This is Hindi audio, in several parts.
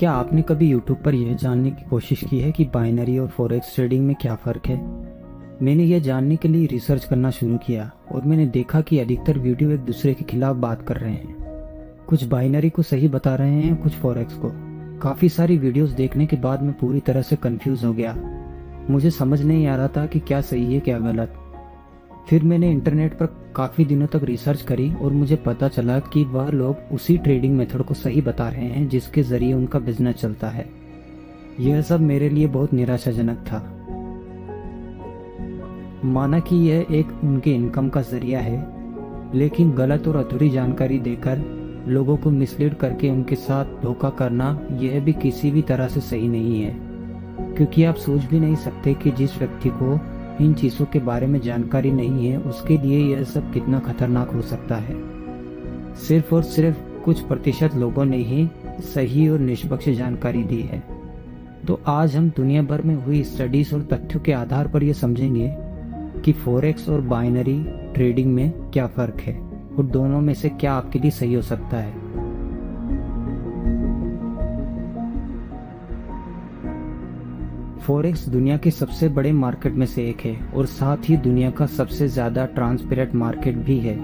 क्या आपने कभी YouTube पर यह जानने की कोशिश की है कि बाइनरी और फॉरेक्स ट्रेडिंग में क्या फ़र्क है? मैंने यह जानने के लिए रिसर्च करना शुरू किया और मैंने देखा कि अधिकतर वीडियो एक दूसरे के खिलाफ बात कर रहे हैं। कुछ बाइनरी को सही बता रहे हैं, कुछ फॉरेक्स को। काफ़ी सारी वीडियोस देखने के बाद मैं पूरी तरह से कंफ्यूज हो गया। मुझे समझ नहीं आ रहा था कि क्या सही है क्या गलत। फिर मैंने इंटरनेट पर काफ़ी दिनों तक रिसर्च करी और मुझे पता चला कि वह लोग उसी ट्रेडिंग मेथड को सही बता रहे हैं जिसके ज़रिए उनका बिजनेस चलता है। यह सब मेरे लिए बहुत निराशाजनक था। माना कि यह एक उनके इनकम का जरिया है, लेकिन गलत और अधूरी जानकारी देकर लोगों को मिसलीड करके उनके साथ धोखा करना यह भी किसी भी तरह से सही नहीं है, क्योंकि आप सोच भी नहीं सकते कि जिस व्यक्ति को इन चीज़ों के बारे में जानकारी नहीं है उसके लिए यह सब कितना खतरनाक हो सकता है। सिर्फ और सिर्फ कुछ प्रतिशत लोगों ने ही सही और निष्पक्ष जानकारी दी है। तो आज हम दुनिया भर में हुई स्टडीज और तथ्यों के आधार पर यह समझेंगे कि फॉरेक्स और बाइनरी ट्रेडिंग में क्या फ़र्क है और दोनों में से क्या आपके लिए सही हो सकता है। फॉरेक्स दुनिया के सबसे बड़े मार्केट में से एक है और साथ ही दुनिया का सबसे ज़्यादा ट्रांसपेरेंट मार्केट भी है।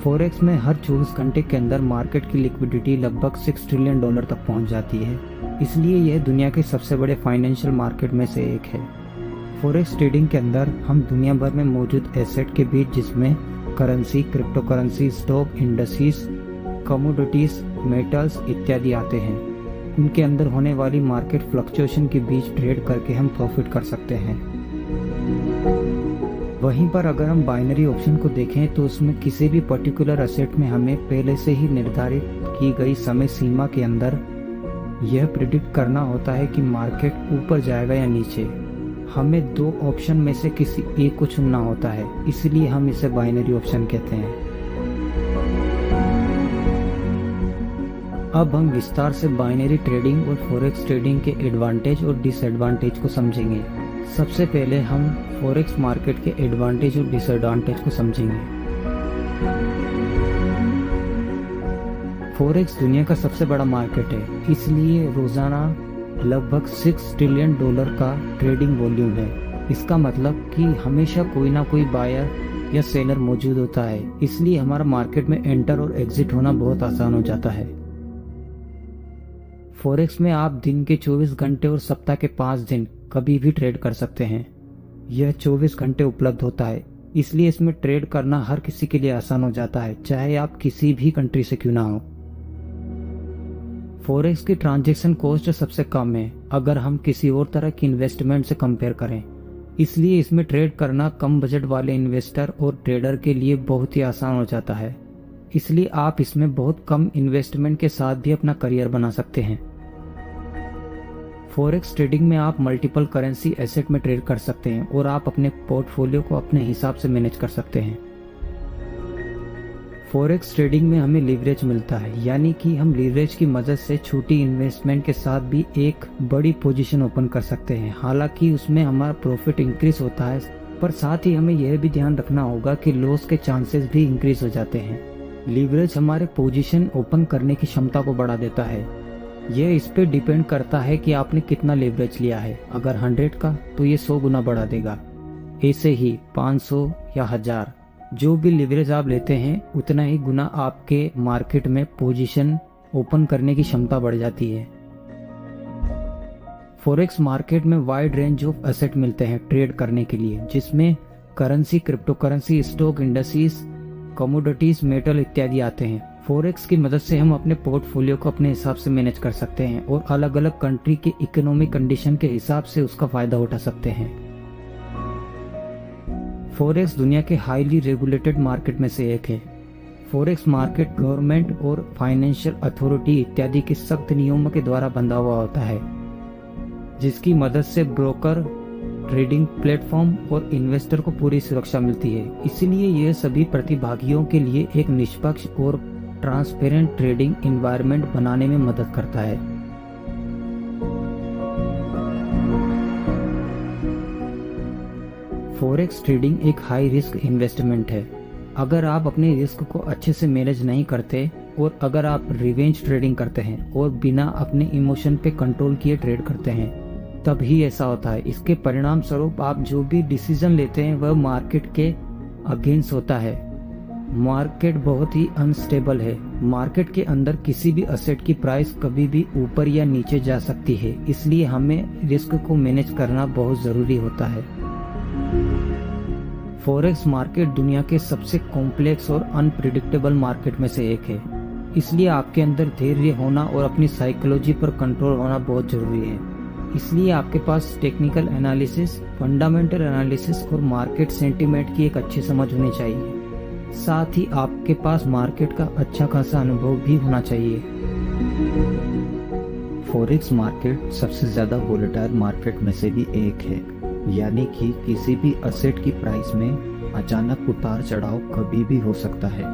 फॉरेक्स में हर 24 घंटे के अंदर मार्केट की लिक्विडिटी लगभग $6 ट्रिलियन तक पहुंच जाती है, इसलिए यह दुनिया के सबसे बड़े फाइनेंशियल मार्केट में से एक है। फॉरेक्स ट्रेडिंग के अंदर हम दुनिया भर में मौजूद एसेट के बीच, जिसमें currency, crypto currency, stock, industries, commodities, metals इत्यादि आते हैं, उनके अंदर होने वाली मार्केट फ्लक्चुएशन के बीच ट्रेड करके हम प्रॉफिट कर सकते हैं। वहीं पर अगर हम बाइनरी ऑप्शन को देखें तो उसमें किसी भी पर्टिकुलर एसेट में हमें पहले से ही निर्धारित की गई समय सीमा के अंदर यह प्रिडिक्ट करना होता है कि मार्केट ऊपर जाएगा या नीचे। हमें दो ऑप्शन में से किसी एक को चुनना होता है, इसलिए हम इसे बाइनरी ऑप्शन कहते हैं। अब हम विस्तार से बाइनरी ट्रेडिंग और फॉरेक्स ट्रेडिंग के एडवांटेज और डिसएडवांटेज को समझेंगे। सबसे पहले हम फॉरेक्स मार्केट के एडवांटेज और डिसएडवांटेज को समझेंगे। फॉरेक्स दुनिया का सबसे बड़ा मार्केट है, इसलिए रोजाना लगभग $6 ट्रिलियन का ट्रेडिंग वॉल्यूम है। इसका मतलब कि हमेशा कोई ना कोई बायर या सेलर मौजूद होता है, इसलिए हमारा मार्केट में एंटर और एग्जिट होना बहुत आसान हो जाता है। फॉरेक्स में आप दिन के 24 घंटे और सप्ताह के 5 दिन कभी भी ट्रेड कर सकते हैं। यह 24 घंटे उपलब्ध होता है, इसलिए इसमें ट्रेड करना हर किसी के लिए आसान हो जाता है, चाहे आप किसी भी कंट्री से क्यों ना हो। फॉरेक्स की ट्रांजैक्शन कॉस्ट सबसे कम है अगर हम किसी और तरह की इन्वेस्टमेंट से कंपेयर करें, इसलिए इसमें ट्रेड करना कम बजट वाले इन्वेस्टर और ट्रेडर के लिए बहुत ही आसान हो जाता है। इसलिए आप इसमें बहुत कम इन्वेस्टमेंट के साथ भी अपना करियर बना सकते हैं। फॉरेक्स ट्रेडिंग में आप मल्टीपल करेंसी एसेट में ट्रेड कर सकते हैं और आप अपने पोर्टफोलियो को अपने हिसाब से मैनेज कर सकते हैं। फॉरेक्स ट्रेडिंग में हमें लीवरेज मिलता है, यानी कि हम लीवरेज की मदद से छोटी इन्वेस्टमेंट के साथ भी एक बड़ी पोजीशन ओपन कर सकते हैं। हालांकि उसमें हमारा प्रॉफिट इंक्रीज होता है, पर साथ ही हमें यह भी ध्यान रखना होगा कि लॉस के चांसेस भी इंक्रीज हो जाते हैं। लीवरेज हमारे पोजीशन ओपन करने की क्षमता को बढ़ा देता है। यह इस पे डिपेंड करता है कि आपने कितना लीवरेज लिया है। अगर 100 का तो ये 100 गुना बढ़ा देगा। ऐसे ही 500 या 1000, जो भी लीवरेज आप लेते हैं उतना ही गुना आपके मार्केट में पोजीशन ओपन करने की क्षमता बढ़ जाती है। फॉरेक्स मार्केट में वाइड रेंज ऑफ एसेट मिलते हैं ट्रेड करने के लिए, जिसमें currency, crypto currency, stock, industries, commodities, metal इत्यादि आते हैं। फॉरेक्स की मदद से हम अपने पोर्टफोलियो को अपने हिसाब से मैनेज कर सकते हैं और अलग अलग कंट्री के इकोनॉमिक कंडीशन के हिसाब से उसका फायदा उठा सकते हैं। फॉरेक्स दुनिया के हाईली रेगुलेटेड मार्केट में से एक है। फॉरेक्स मार्केट गवर्नमेंट और फाइनेंशियल अथॉरिटी इत्यादि के सख्त नियमों के द्वारा बंधा हुआ होता है, जिसकी मदद से ब्रोकर, ट्रेडिंग प्लेटफॉर्म और इन्वेस्टर को पूरी सुरक्षा मिलती है। इसलिए यह सभी प्रतिभागियों के लिए एक निष्पक्ष और ट्रांसपेरेंट ट्रेडिंग एनवायरनमेंट बनाने में मदद करता है। फॉरेक्स ट्रेडिंग एक हाई रिस्क इन्वेस्टमेंट है। अगर आप अपने रिस्क को अच्छे से मैनेज नहीं करते और अगर आप रिवेंज ट्रेडिंग करते हैं और बिना अपने इमोशन पे कंट्रोल किए ट्रेड करते हैं, तभी ऐसा होता है। इसके परिणाम स्वरूप आप जो भी डिसीजन लेते हैं वह मार्केट के अगेंस्ट होता है। मार्केट बहुत ही अनस्टेबल है। मार्केट के अंदर किसी भी असेट की प्राइस कभी भी ऊपर या नीचे जा सकती है, इसलिए हमें रिस्क को मैनेज करना बहुत जरूरी होता है। फॉरेक्स मार्केट दुनिया के सबसे कॉम्प्लेक्स और अनप्रिडिक्टेबल मार्केट में से एक है, इसलिए आपके अंदर धैर्य होना और अपनी साइकोलॉजी पर कंट्रोल होना बहुत जरूरी है। इसलिए आपके पास टेक्निकल एनालिसिस, फंडामेंटल एनालिसिस और मार्केट सेंटीमेंट की एक अच्छी समझ होनी चाहिए। साथ ही आपके पास मार्केट का अच्छा खासा अनुभव भी होना चाहिए। फॉरेक्स मार्केट सबसे ज्यादा वोलेटाइल मार्केट में से भी एक है, यानी कि किसी भी असेट की प्राइस में अचानक उतार चढ़ाव कभी भी हो सकता है।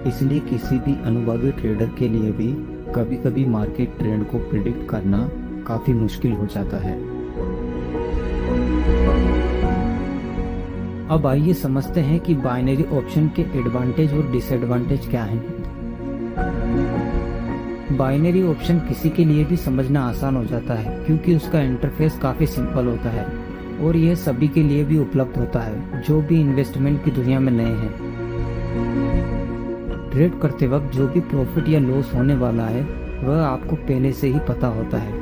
इसलिए किसी भी अनुभवी ट्रेडर के लिए भी कभी कभी मार्केट ट्रेंड को प्रिडिक्ट करना काफी मुश्किल हो जाता है। अब आइए समझते हैं कि बाइनरी ऑप्शन के एडवांटेज और डिसएडवांटेज क्या हैं। बाइनरी ऑप्शन किसी के लिए भी समझना आसान हो जाता है क्योंकि उसका इंटरफेस काफी सिंपल होता है और यह सभी के लिए भी उपलब्ध होता है जो भी इन्वेस्टमेंट की दुनिया में नए हैं। ट्रेड करते वक्त जो भी प्रॉफिट या लॉस होने वाला है वह आपको पहले से ही पता होता है,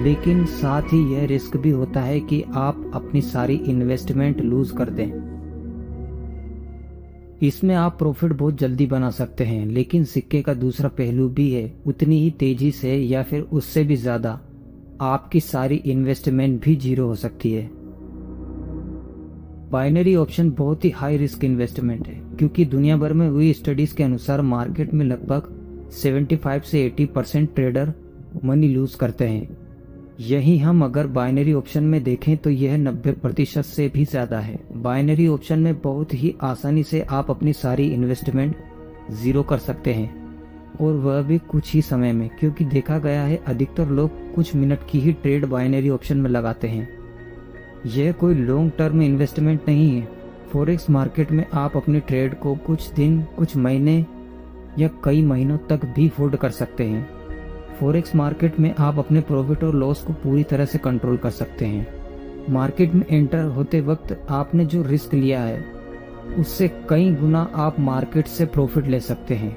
लेकिन साथ ही यह रिस्क भी होता है कि आप अपनी सारी इन्वेस्टमेंट लूज कर दें। इसमें आप प्रॉफिट बहुत जल्दी बना सकते हैं, लेकिन सिक्के का दूसरा पहलू भी है। उतनी ही तेजी से या फिर उससे भी ज्यादा आपकी सारी इन्वेस्टमेंट भी जीरो हो सकती है। बाइनरी ऑप्शन बहुत ही हाई रिस्क इन्वेस्टमेंट है क्योंकि दुनिया भर में हुई स्टडीज के अनुसार मार्केट में लगभग 75 से 80% ट्रेडर मनी लूज करते हैं। यही हम अगर बाइनरी ऑप्शन में देखें तो यह 90% से भी ज्यादा है। बाइनरी ऑप्शन में बहुत ही आसानी से आप अपनी सारी इन्वेस्टमेंट जीरो कर सकते हैं और वह भी कुछ ही समय में, क्योंकि देखा गया है अधिकतर लोग कुछ मिनट की ही ट्रेड बाइनरी ऑप्शन में लगाते हैं। यह कोई लॉन्ग टर्म इन्वेस्टमेंट नहीं है। फॉरेक्स मार्केट में आप अपनी ट्रेड को कुछ दिन, कुछ महीने या कई महीनों तक भी होल्ड कर सकते हैं। फॉरेक्स मार्केट में आप अपने प्रॉफिट और लॉस को पूरी तरह से कंट्रोल कर सकते हैं। मार्केट में एंटर होते वक्त आपने जो रिस्क लिया है उससे कई गुना आप मार्केट से प्रॉफिट ले सकते हैं।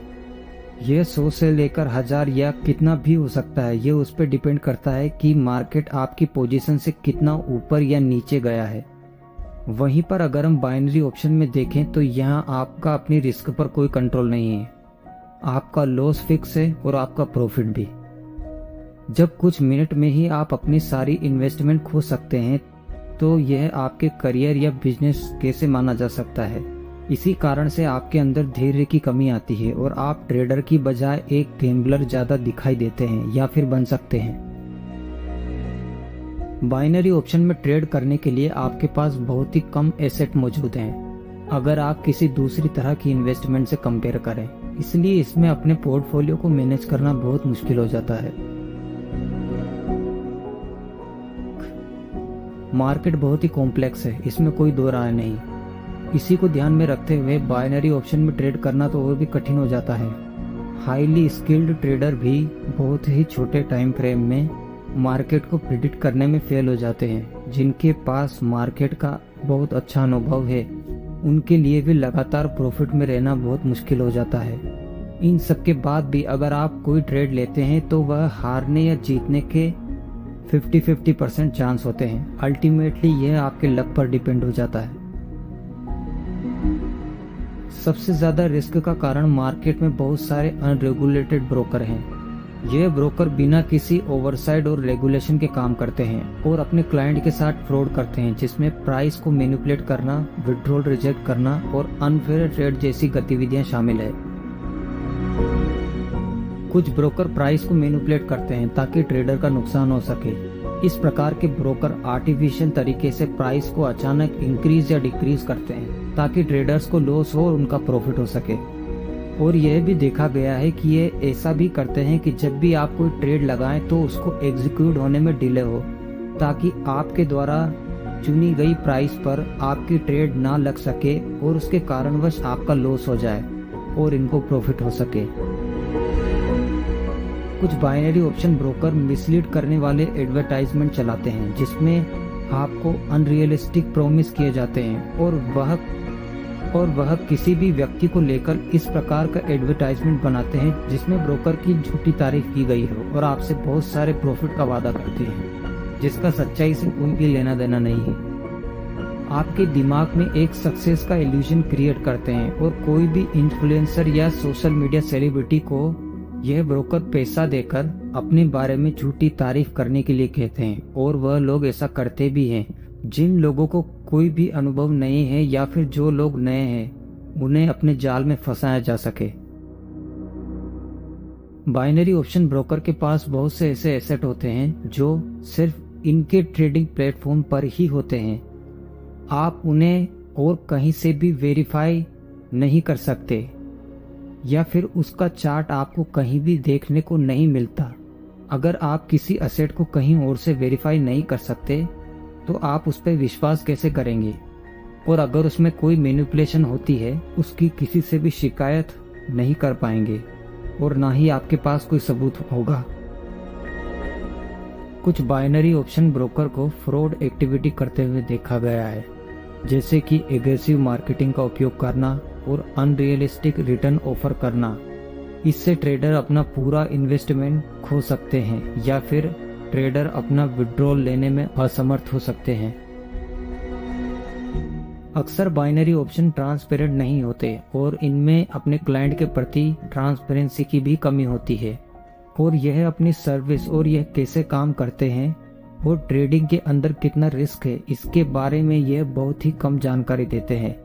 यह 100 से लेकर 1000 या कितना भी हो सकता है। यह उस पर डिपेंड करता है कि मार्केट आपकी पोजीशन से कितना ऊपर या नीचे गया है। वहीं पर अगर हम बाइनरी ऑप्शन में देखें तो यहाँ आपका अपनी रिस्क पर कोई कंट्रोल नहीं है। आपका लॉस फिक्स है और आपका प्रॉफिट भी। जब कुछ मिनट में ही आप अपनी सारी इन्वेस्टमेंट खो सकते हैं तो यह आपके करियर या बिजनेस कैसे माना जा सकता है। इसी कारण से आपके अंदर धैर्य की कमी आती है और आप ट्रेडर की बजाय एक गैम्बलर ज्यादा दिखाई देते हैं या फिर बन सकते हैं। बाइनरी ऑप्शन में ट्रेड करने के लिए आपके पास बहुत ही कम एसेट मौजूद हैं अगर आप किसी दूसरी तरह की इन्वेस्टमेंट से कंपेयर करें, इसलिए इसमें अपने पोर्टफोलियो को मैनेज करना बहुत मुश्किल हो जाता है। मार्केट बहुत ही कॉम्प्लेक्स है, इसमें कोई दो राय नहीं। इसी को ध्यान में रखते हुए बाइनरी ऑप्शन में ट्रेड करना तो और भी कठिन हो जाता है। हाईली स्किल्ड ट्रेडर भी बहुत ही छोटे टाइम फ्रेम में मार्केट को प्रिडिक्ट करने में फेल हो जाते हैं। जिनके पास मार्केट का बहुत अच्छा अनुभव है उनके लिए भी लगातार प्रॉफिट में रहना बहुत मुश्किल हो जाता है। इन सब के बाद भी अगर आप कोई ट्रेड लेते हैं तो वह हारने या जीतने के 50-50% चांस होते हैं। अल्टीमेटली यह आपके लक पर डिपेंड हो जाता है। सबसे ज्यादा रिस्क का कारण मार्केट में बहुत सारे अनरेगुलेटेड ब्रोकर हैं। यह ब्रोकर बिना किसी ओवरसाइट और रेगुलेशन के काम करते हैं और अपने क्लाइंट के साथ फ्रॉड करते हैं, जिसमें प्राइस को मैनिपुलेट करना, विड्रॉल रिजेक्ट करना और अनफेयर ट्रेड जैसी गतिविधियां शामिल है। कुछ ब्रोकर प्राइस को मैनिपुलेट करते हैं ताकि ट्रेडर का नुकसान हो सके। इस प्रकार के ब्रोकर आर्टिफिशियल तरीके से प्राइस को अचानक इंक्रीज या डिक्रीज करते हैं ताकि ट्रेडर्स को लॉस हो और उनका प्रॉफिट हो सके। और यह भी देखा गया है कि ये ऐसा भी करते हैं कि जब भी आप कोई ट्रेड लगाएं तो उसको एग्जीक्यूट होने में डिले हो ताकि आपके द्वारा चुनी गई प्राइस पर आपकी ट्रेड ना लग सके और उसके कारणवश आपका लॉस हो जाए और इनको प्रॉफिट हो सके। कुछ बाइनरी ऑप्शन ब्रोकर मिसलीड करने वाले एडवर्टाइजमेंट चलाते हैं जिसमें आपको अनरियलिस्टिक प्रॉमिस किए जाते हैं और वह किसी भी व्यक्ति को लेकर इस प्रकार का एडवर्टाइजमेंट बनाते हैं जिसमें ब्रोकर की झूठी तारीफ की गई हो और आपसे बहुत सारे प्रॉफिट का वादा करते हैं जिसका सच्चाई से कोई भी लेना देना नहीं है। आपके दिमाग में एक सक्सेस का इल्यूजन क्रिएट करते हैं और कोई भी इन्फ्लुएंसर या सोशल मीडिया सेलिब्रिटी को यह ब्रोकर पैसा देकर अपने बारे में झूठी तारीफ करने के लिए कहते हैं और वह लोग ऐसा करते भी हैं। जिन लोगों को कोई भी अनुभव नहीं है या फिर जो लोग नए हैं उन्हें अपने जाल में फंसाया जा सके। बाइनरी ऑप्शन ब्रोकर के पास बहुत से ऐसे एसेट होते हैं जो सिर्फ इनके ट्रेडिंग प्लेटफॉर्म पर ही होते हैं। आप उन्हें और कहीं से भी वेरीफाई नहीं कर सकते या फिर उसका चार्ट आपको कहीं भी देखने को नहीं मिलता। अगर आप किसी एसेट को कहीं और से वेरीफाई नहीं कर सकते तो आप उस पर विश्वास कैसे करेंगे? और अगर उसमें कोई मैनिपुलेशन होती है उसकी किसी से भी शिकायत नहीं कर पाएंगे और ना ही आपके पास कोई सबूत होगा। कुछ बाइनरी ऑप्शन ब्रोकर को फ्रॉड एक्टिविटी करते हुए देखा गया है, जैसे कि एग्रेसिव मार्केटिंग का उपयोग करना और अनरियलिस्टिक रिटर्न ऑफर करना। इससे ट्रेडर अपना पूरा इन्वेस्टमेंट खो सकते हैं या फिर ट्रेडर अपना विड्रॉल लेने में असमर्थ हो सकते हैं। अक्सर बाइनरी ऑप्शन ट्रांसपेरेंट नहीं होते और इनमें अपने क्लाइंट के प्रति ट्रांसपेरेंसी की भी कमी होती है और यह अपनी सर्विस और यह कैसे काम करते हैं और ट्रेडिंग के अंदर कितना रिस्क है इसके बारे में यह बहुत ही कम जानकारी देते हैं।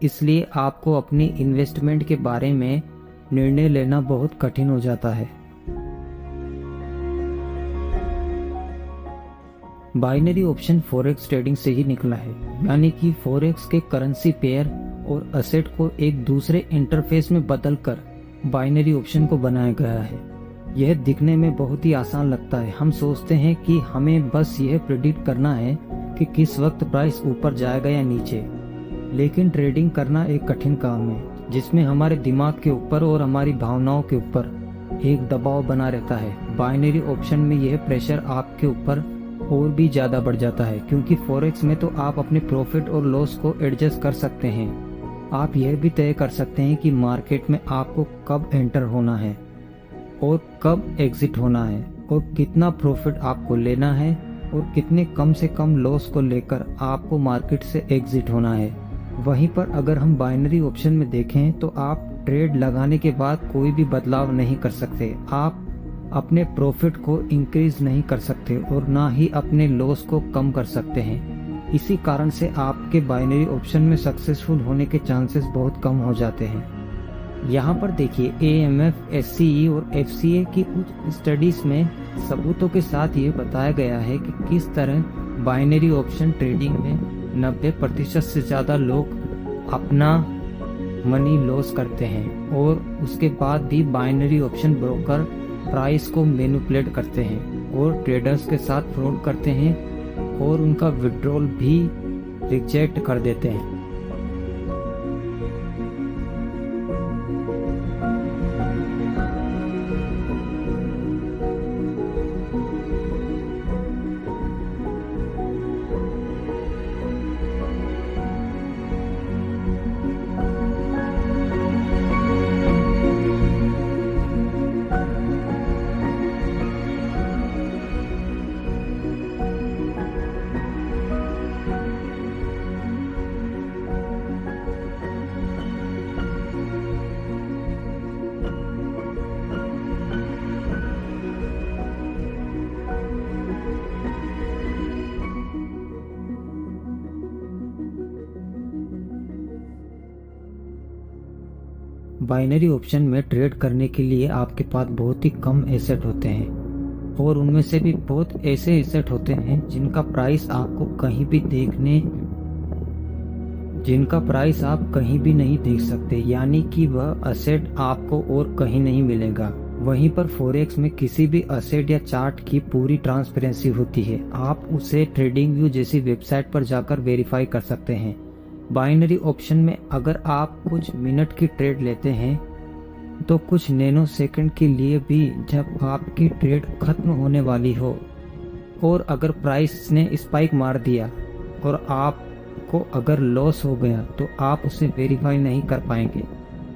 इसलिए आपको अपनी इन्वेस्टमेंट के बारे में निर्णय लेना बहुत कठिन हो जाता है। बाइनरी ऑप्शन फॉरेक्स ट्रेडिंग से ही निकला है, यानी कि फॉरेक्स के करेंसी पेयर और असेट को एक दूसरे इंटरफेस में बदलकर बाइनरी ऑप्शन को बनाया गया है। यह दिखने में बहुत ही आसान लगता है। हम सोचते हैं कि हमें बस यह प्रेडिक्ट करना है कि किस वक्त प्राइस ऊपर जाएगा या नीचे, लेकिन ट्रेडिंग करना एक कठिन काम है जिसमें हमारे दिमाग के ऊपर और हमारी भावनाओं के ऊपर एक दबाव बना रहता है। बाइनरी ऑप्शन में यह प्रेशर आपके ऊपर और भी ज्यादा बढ़ जाता है क्योंकि फॉरेक्स में तो आप अपने प्रॉफिट और लॉस को एडजस्ट कर सकते हैं। आप यह भी तय कर सकते हैं कि मार्केट में आपको कब एंटर होना है और कब एग्जिट होना है और कितना प्रॉफिट आपको लेना है और कितने कम से कम लॉस को लेकर आपको मार्केट से एग्जिट होना है। वहीं पर अगर हम बाइनरी ऑप्शन में देखें तो आप ट्रेड लगाने के बाद कोई भी बदलाव नहीं कर सकते। आप अपने प्रॉफिट को इंक्रीज नहीं कर सकते और ना ही अपने लॉस को कम कर सकते हैं। इसी कारण से आपके बाइनरी ऑप्शन में सक्सेसफुल होने के चांसेस बहुत कम हो जाते हैं। यहाँ पर देखिए AMF, SCE और FCA की कुछ स्टडीज में सबूतों के साथ ये बताया गया है कि किस तरह बाइनरी ऑप्शन ट्रेडिंग में 90% से ज़्यादा लोग अपना मनी लॉस करते हैं और उसके बाद भी बाइनरी ऑप्शन ब्रोकर प्राइस को मैनिपुलेट करते हैं और ट्रेडर्स के साथ फ्रॉड करते हैं और उनका विड्रॉल भी रिजेक्ट कर देते हैं। बाइनरी ऑप्शन में ट्रेड करने के लिए आपके पास बहुत ही कम एसेट होते हैं और उनमें से भी बहुत ऐसे एसेट होते हैं जिनका प्राइस आप कहीं भी नहीं देख सकते, यानी कि वह एसेट आपको और कहीं नहीं मिलेगा। वहीं पर फॉरेक्स में किसी भी असेट या चार्ट की पूरी ट्रांसपेरेंसी होती है। आप उसे ट्रेडिंग व्यू जैसी वेबसाइट पर जाकर वेरीफाई कर सकते हैं। बाइनरी ऑप्शन में अगर आप कुछ मिनट की ट्रेड लेते हैं तो कुछ नैनो सेकंड के लिए भी जब आपकी ट्रेड खत्म होने वाली हो और अगर प्राइस ने स्पाइक मार दिया और आपको अगर लॉस हो गया तो आप उसे वेरीफाई नहीं कर पाएंगे।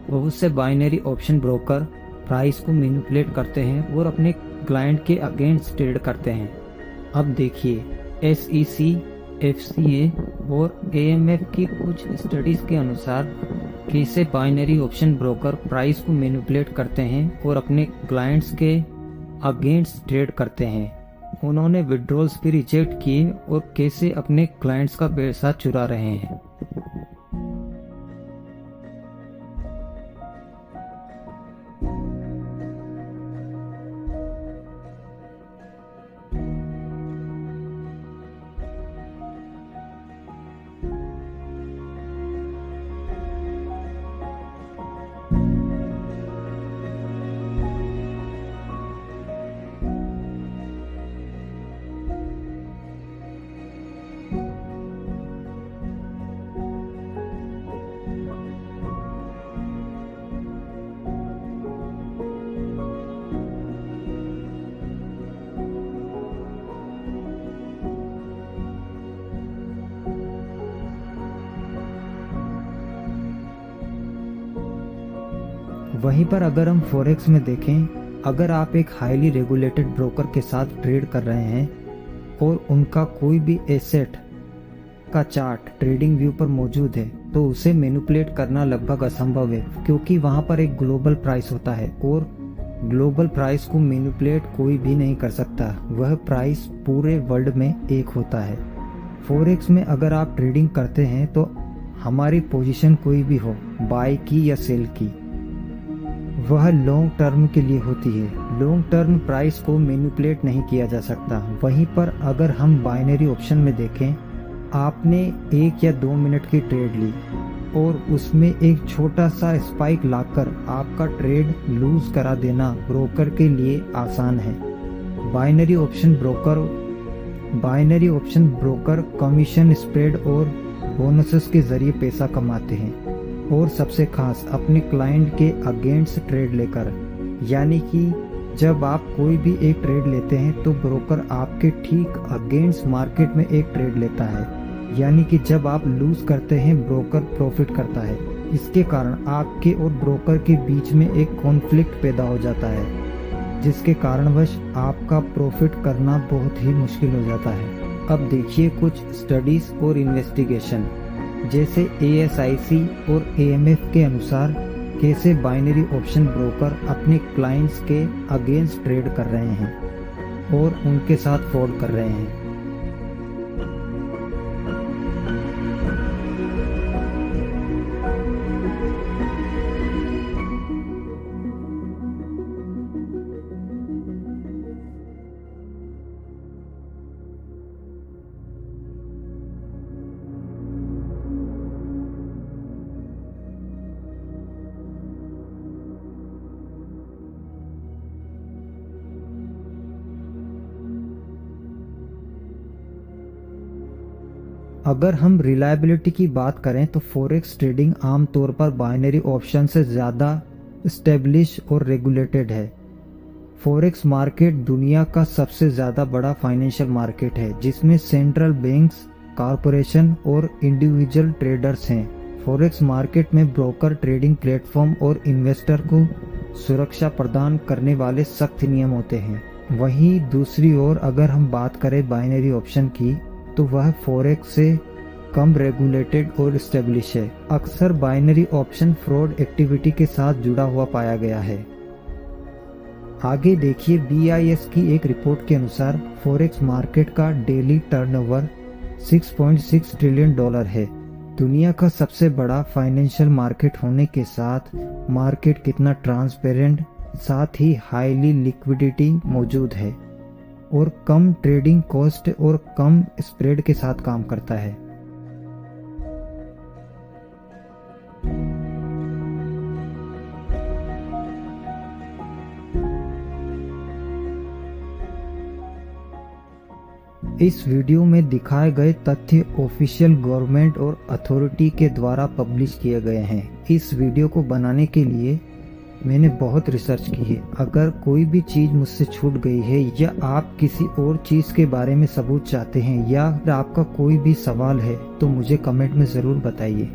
बहुत से बाइनरी ऑप्शन ब्रोकर प्राइस को मैनिपुलेट करते हैं और अपने क्लाइंट के अगेंस्ट ट्रेड करते हैं। अब देखिए, SEC, FCA और AMF की कुछ स्टडीज के अनुसार कैसे बाइनरी ऑप्शन ब्रोकर प्राइस को मैनिपुलेट करते हैं और अपने क्लाइंट्स के अगेंस्ट ट्रेड करते हैं। उन्होंने विड्रॉल्स भी रिजेक्ट किए और कैसे अपने क्लाइंट्स का पैसा चुरा रहे हैं। वहीं पर अगर हम फॉरेक्स में देखें, अगर आप एक हाईली रेगुलेटेड ब्रोकर के साथ ट्रेड कर रहे हैं और उनका कोई भी एसेट का चार्ट ट्रेडिंग व्यू पर मौजूद है तो उसे मैनिपुलेट करना लगभग असंभव है, क्योंकि वहां पर एक ग्लोबल प्राइस होता है और ग्लोबल प्राइस को मैनिपुलेट कोई भी नहीं कर सकता। वह प्राइस पूरे वर्ल्ड में एक होता है। फॉरेक्स में अगर आप ट्रेडिंग करते हैं तो हमारी पोजीशन कोई भी हो, बाय की या सेल की, वह लॉन्ग टर्म के लिए होती है। लॉन्ग टर्म प्राइस को मैनिपुलेट नहीं किया जा सकता। वहीं पर अगर हम बाइनरी ऑप्शन में देखें, आपने 1 या 2 मिनट की ट्रेड ली और उसमें एक छोटा सा स्पाइक लाकर आपका ट्रेड लूज करा देना ब्रोकर के लिए आसान है। Binary option broker commission spread और बोनसेस के जरिए पैसा कमाते हैं और सबसे खास अपने क्लाइंट के अगेंस्ट ट्रेड लेकर। यानी कि जब आप कोई भी एक ट्रेड लेते हैं तो ब्रोकर आपके ठीक अगेंस्ट मार्केट में एक ट्रेड लेता है। यानी कि जब आप लूज करते हैं ब्रोकर प्रॉफिट करता है। इसके कारण आपके और ब्रोकर के बीच में एक कॉन्फ्लिक्ट पैदा हो जाता है, जिसके कारणवश आपका प्रॉफिट करना बहुत ही मुश्किल हो जाता है। अब देखिए कुछ स्टडीज और इन्वेस्टिगेशन, जैसे ASIC और AMF के अनुसार कैसे बाइनरी ऑप्शन ब्रोकर अपने क्लाइंट्स के अगेंस्ट ट्रेड कर रहे हैं और उनके साथ फ्रॉड कर रहे हैं। अगर हम रिलायबिलिटी की बात करें तो फॉरेक्स ट्रेडिंग आमतौर पर बाइनरी ऑप्शन से ज़्यादा स्टेब्लिश और रेगुलेटेड है। फॉरेक्स मार्केट दुनिया का सबसे ज़्यादा बड़ा फाइनेंशियल मार्केट है, जिसमें सेंट्रल बैंक्स, कॉरपोरेशन और इंडिविजुअल ट्रेडर्स हैं। फॉरेक्स मार्केट में ब्रोकर, ट्रेडिंग प्लेटफॉर्म और इन्वेस्टर को सुरक्षा प्रदान करने वाले सख्त नियम होते हैं। वहीं दूसरी ओर अगर हम बात करें बाइनरी ऑप्शन की, तो वह फॉरेक्स से कम रेगुलेटेड और स्टेब्लिश है। अक्सर बाइनरी ऑप्शन फ्रॉड एक्टिविटी के साथ जुड़ा हुआ पाया गया है। आगे देखिए, BIS की एक रिपोर्ट के अनुसार फॉरेक्स मार्केट का डेली टर्नओवर $6.6 ट्रिलियन है। दुनिया का सबसे बड़ा फाइनेंशियल मार्केट होने के साथ मार्केट कितना ट्रांसपेरेंट, साथ ही हाईली लिक्विडिटी मौजूद है और कम ट्रेडिंग कॉस्ट और कम स्प्रेड के साथ काम करता है। इस वीडियो में दिखाए गए तथ्य ऑफिशियल गवर्नमेंट और अथॉरिटी के द्वारा पब्लिश किए गए हैं। इस वीडियो को बनाने के लिए मैंने बहुत रिसर्च की है। अगर कोई भी चीज मुझसे छूट गई है या आप किसी और चीज के बारे में सबूत चाहते हैं या आपका कोई भी सवाल है तो मुझे कमेंट में जरूर बताइए।